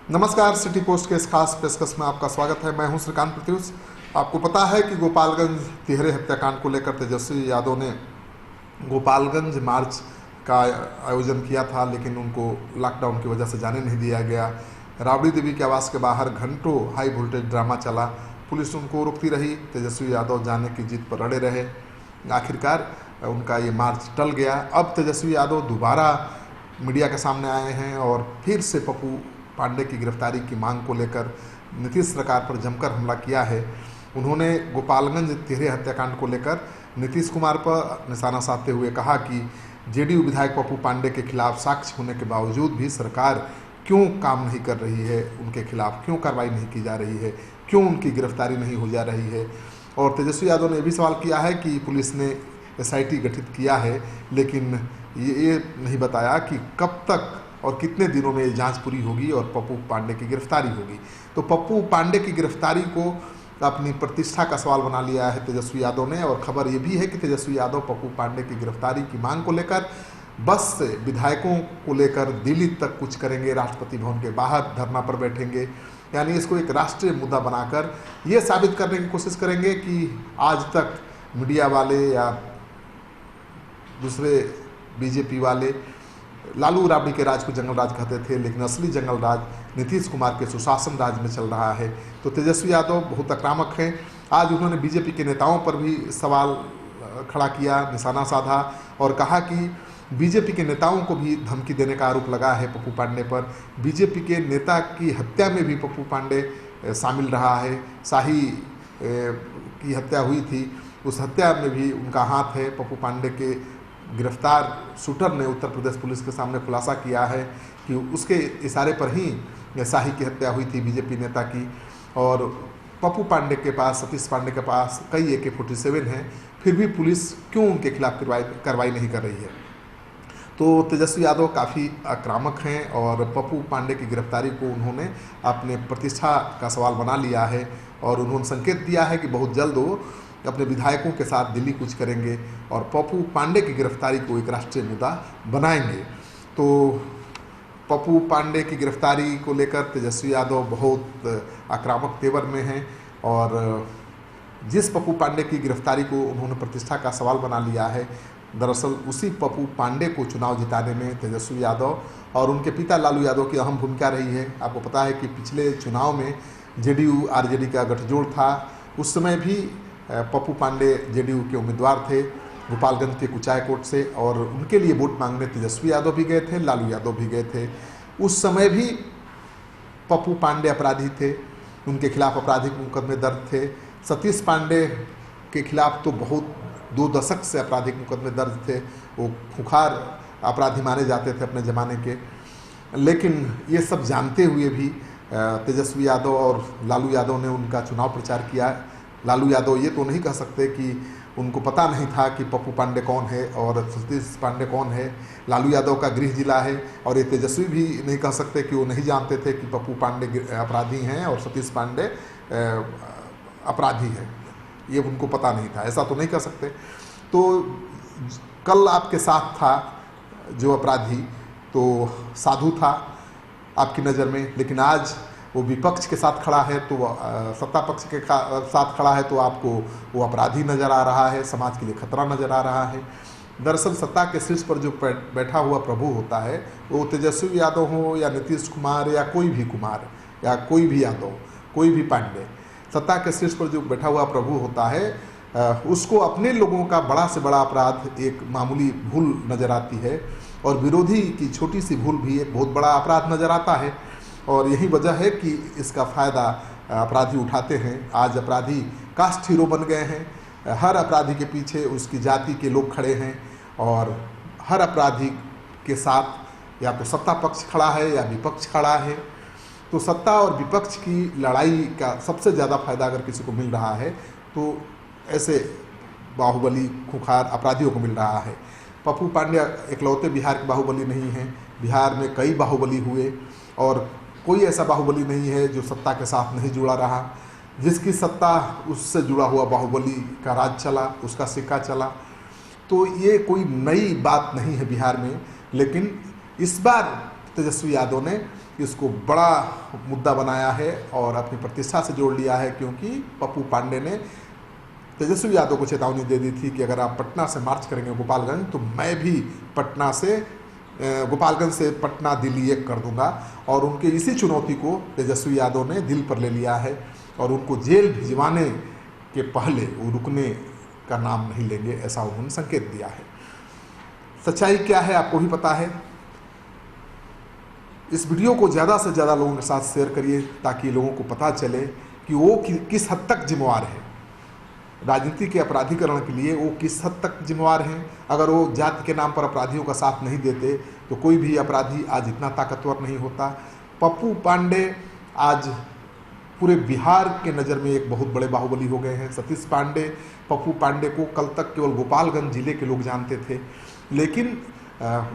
नमस्कार, city post के इस खास पेशकश में आपका स्वागत है। मैं हूं श्रीकांत प्रत्युष। आपको पता है कि गोपालगंज तिहरे हत्याकांड को लेकर तेजस्वी यादव ने गोपालगंज मार्च का आयोजन किया था, लेकिन उनको लॉकडाउन की वजह से जाने नहीं दिया गया। राबड़ी देवी के आवास के बाहर घंटों हाई वोल्टेज ड्रामा चला, पुलिस उनको रोकती रही। तेजस्वी यादव जाने की जिद पर अड़े रहे। आखिरकार उनका ये मार्च टल गया। अब तेजस्वी यादव दोबारा मीडिया के सामने आए हैं और फिर से पप्पू पांडे की गिरफ्तारी की मांग को लेकर नीतीश सरकार पर जमकर हमला किया है। उन्होंने गोपालगंज तिहरे हत्याकांड को लेकर नीतीश कुमार पर निशाना साधते हुए कहा कि जेडीयू विधायक पप्पू पांडे के खिलाफ साक्ष्य होने के बावजूद भी सरकार क्यों काम नहीं कर रही है, उनके खिलाफ क्यों कार्रवाई नहीं की जा रही है, क्यों उनकी गिरफ्तारी नहीं हो जा रही है। और तेजस्वी यादव ने यह भी सवाल किया है कि पुलिस ने एसआईटी गठित किया है, लेकिन ये नहीं बताया कि कब तक और कितने दिनों में ये जांच पूरी होगी और पप्पू पांडे की गिरफ्तारी होगी। तो पप्पू पांडे की गिरफ्तारी को अपनी प्रतिष्ठा का सवाल बना लिया है तेजस्वी यादव ने। और खबर ये भी है कि तेजस्वी यादव पप्पू पांडे की गिरफ्तारी की मांग को लेकर बस से विधायकों को लेकर दिल्ली तक कुछ करेंगे, राष्ट्रपति भवन के बाहर धरना पर बैठेंगे। यानी इसको एक राष्ट्रीय मुद्दा बनाकर ये साबित करने की कोशिश करेंगे कि आज तक मीडिया वाले या दूसरे बीजेपी वाले लालू राबड़ी के राज को जंगल राज कहते थे, लेकिन असली जंगल राज नीतीश कुमार के सुशासन राज में चल रहा है। तो तेजस्वी यादव बहुत आक्रामक हैं। आज उन्होंने बीजेपी के नेताओं पर भी सवाल खड़ा किया, निशाना साधा और कहा कि बीजेपी के नेताओं को भी धमकी देने का आरोप लगा है पप्पू पांडे पर। बीजेपी के नेता की हत्या में भी पप्पू पांडे शामिल रहा है। शाही की हत्या हुई थी, उस हत्या में भी उनका हाथ है। पप्पू पांडे के गिरफ्तार शूटर ने उत्तर प्रदेश पुलिस के सामने खुलासा किया है कि उसके इशारे पर ही शाही की हत्या हुई थी बीजेपी नेता की। और पप्पू पांडे के पास, सतीश पांडे के पास कई AK-47 हैं, फिर भी पुलिस क्यों उनके खिलाफ कार्रवाई नहीं कर रही है। तो तेजस्वी यादव काफ़ी आक्रामक हैं और पप्पू पांडे की गिरफ्तारी को उन्होंने अपने प्रतिष्ठा का सवाल बना लिया है। और उन्होंने संकेत दिया है कि बहुत जल्द वो अपने विधायकों के साथ दिल्ली कुछ करेंगे और पप्पू पांडे की गिरफ्तारी को एक राष्ट्रीय मुद्दा बनाएंगे। तो पप्पू पांडे की गिरफ्तारी को लेकर तेजस्वी यादव बहुत आक्रामक तेवर में हैं। और जिस पप्पू पांडे की गिरफ्तारी को उन्होंने प्रतिष्ठा का सवाल बना लिया है, दरअसल उसी पप्पू पांडे को चुनाव जिताने में तेजस्वी यादव और उनके पिता लालू यादव की अहम भूमिका रही है। आपको पता है कि पिछले चुनाव में जेडीयू आरजेडी का गठजोड़ था। उस समय भी पप्पू पांडे जेडीयू के उम्मीदवार थे गोपालगंज के कुचायकोट से, और उनके लिए वोट मांगने तेजस्वी यादव भी गए थे, लालू यादव भी गए थे। उस समय भी पप्पू पांडे अपराधी थे, उनके खिलाफ आपराधिक मुकदमे दर्ज थे। सतीश पांडे के खिलाफ तो बहुत 2 दशक से आपराधिक मुकदमे दर्ज थे, वो खुंखार अपराधी माने जाते थे अपने ज़माने के। लेकिन ये सब जानते हुए भी तेजस्वी यादव और लालू यादव ने उनका चुनाव प्रचार किया। लालू यादव ये तो नहीं कह सकते कि उनको पता नहीं था कि पप्पू पांडे कौन है और सतीश पांडे कौन है। लालू यादव का गृह जिला है। और ये तेजस्वी भी नहीं कह सकते कि वो नहीं जानते थे कि पप्पू पांडे अपराधी हैं और सतीश पांडे अपराधी हैं, ये उनको पता नहीं था, ऐसा तो नहीं कह सकते। तो कल आपके साथ था जो अपराधी, तो साधु था आपकी नज़र में, लेकिन आज वो विपक्ष के साथ खड़ा है, तो सत्ता पक्ष के साथ खड़ा है, तो आपको वो अपराधी नज़र आ रहा है, समाज के लिए खतरा नज़र आ रहा है। दरअसल सत्ता के शीर्ष पर जो बैठा हुआ प्रभु होता है, वो तेजस्वी यादव हो या नीतीश कुमार या कोई भी कुमार या कोई भी यादव, कोई भी पांडे, सत्ता के शीर्ष पर जो बैठा हुआ प्रभु होता है, उसको अपने लोगों का बड़ा से बड़ा अपराध एक मामूली भूल नज़र आती है, और विरोधी की छोटी सी भूल भी एक बहुत बड़ा अपराध नज़र आता है। और यही वजह है कि इसका फ़ायदा अपराधी उठाते हैं। आज अपराधी कास्ट हीरो बन गए हैं। हर अपराधी के पीछे उसकी जाति के लोग खड़े हैं और हर अपराधी के साथ या तो सत्ता पक्ष खड़ा है या विपक्ष खड़ा है। तो सत्ता और विपक्ष की लड़ाई का सबसे ज़्यादा फायदा अगर किसी को मिल रहा है तो ऐसे बाहुबली खुंखार अपराधियों को मिल रहा है। पप्पू पांडे इकलौते बिहार के बाहुबली नहीं हैं, बिहार में कई बाहुबली हुए और कोई ऐसा बाहुबली नहीं है जो सत्ता के साथ नहीं जुड़ा रहा। जिसकी सत्ता उससे जुड़ा हुआ बाहुबली का राज चला, उसका सिक्का चला। तो ये कोई नई बात नहीं है बिहार में, लेकिन इस बार तेजस्वी यादव ने इसको बड़ा मुद्दा बनाया है और अपनी प्रतिष्ठा से जोड़ लिया है, क्योंकि पप्पू पांडे ने तेजस्वी यादव को चेतावनी दे दी थी कि अगर आप पटना से मार्च करेंगे गोपालगंज तो मैं भी गोपालगंज से पटना दिल्ली एक कर दूंगा। और उनके इसी चुनौती को तेजस्वी यादव ने दिल पर ले लिया है और उनको जेल भिजवाने के पहले वो रुकने का नाम नहीं लेंगे, ऐसा उन्होंने संकेत दिया है। सच्चाई क्या है आपको भी पता है। इस वीडियो को ज़्यादा से ज़्यादा लोगों के साथ शेयर करिए ताकि लोगों को पता चले कि वो किस हद तक जिम्मेवार है, राजनीति के अपराधीकरण के लिए वो किस हद तक जिम्मेवार हैं। अगर वो जाति के नाम पर अपराधियों का साथ नहीं देते तो कोई भी अपराधी आज इतना ताकतवर नहीं होता। पप्पू पांडे आज पूरे बिहार के नज़र में एक बहुत बड़े बाहुबली हो गए हैं। सतीश पांडे, पप्पू पांडे को कल तक केवल गोपालगंज जिले के लोग जानते थे, लेकिन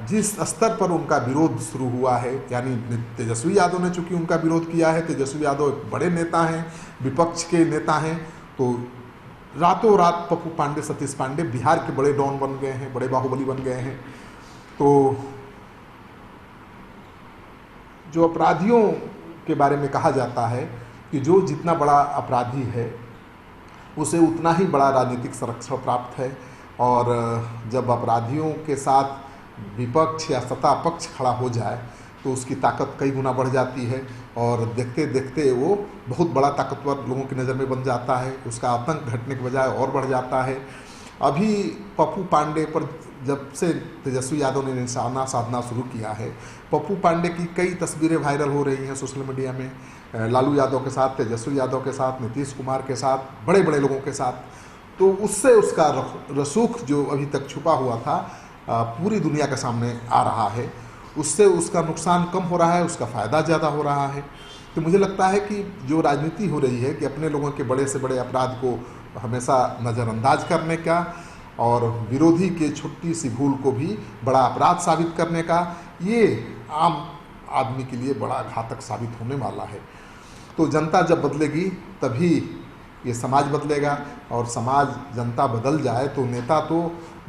जिस स्तर पर उनका विरोध शुरू हुआ है, यानी तेजस्वी यादव ने चूंकि उनका विरोध किया है, तेजस्वी यादव एक बड़े नेता हैं, विपक्ष के नेता हैं, तो रातों रात पप्पू पांडे, सतीश पांडे बिहार के बड़े डॉन बन गए हैं, बड़े बाहुबली बन गए हैं। तो जो अपराधियों के बारे में कहा जाता है कि जो जितना बड़ा अपराधी है उसे उतना ही बड़ा राजनीतिक संरक्षण प्राप्त है, और जब अपराधियों के साथ विपक्ष या सत्ता पक्ष खड़ा हो जाए तो उसकी ताकत कई गुना बढ़ जाती है और देखते देखते वो बहुत बड़ा ताकतवर लोगों की नज़र में बन जाता है। उसका आतंक घटने के बजाय और बढ़ जाता है। अभी पप्पू पांडे पर जब से तेजस्वी यादव ने निशाना साधना शुरू किया है, पप्पू पांडे की कई तस्वीरें वायरल हो रही हैं सोशल मीडिया में, लालू यादव के साथ, तेजस्वी यादव के साथ, नीतीश कुमार के साथ, बड़े बड़े लोगों के साथ। तो उससे उसका रसूख जो अभी तक छुपा हुआ था पूरी दुनिया के सामने आ रहा है। उससे उसका नुकसान कम हो रहा है, उसका फ़ायदा ज़्यादा हो रहा है। तो मुझे लगता है कि जो राजनीति हो रही है कि अपने लोगों के बड़े से बड़े अपराध को हमेशा नज़रअंदाज करने का और विरोधी के छोटी सी भूल को भी बड़ा अपराध साबित करने का, ये आम आदमी के लिए बड़ा घातक साबित होने वाला है। तो जनता जब बदलेगी तभी ये समाज बदलेगा, और समाज, जनता बदल जाए तो नेता तो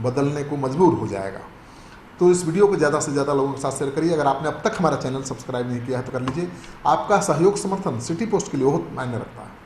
बदलने को मजबूर हो जाएगा। तो इस वीडियो को ज़्यादा से ज़्यादा लोगों के साथ शेयर करिए। अगर आपने अब तक हमारा चैनल सब्सक्राइब नहीं किया है तो कर लीजिए। आपका सहयोग समर्थन सिटी पोस्ट के लिए बहुत मायने रखता है।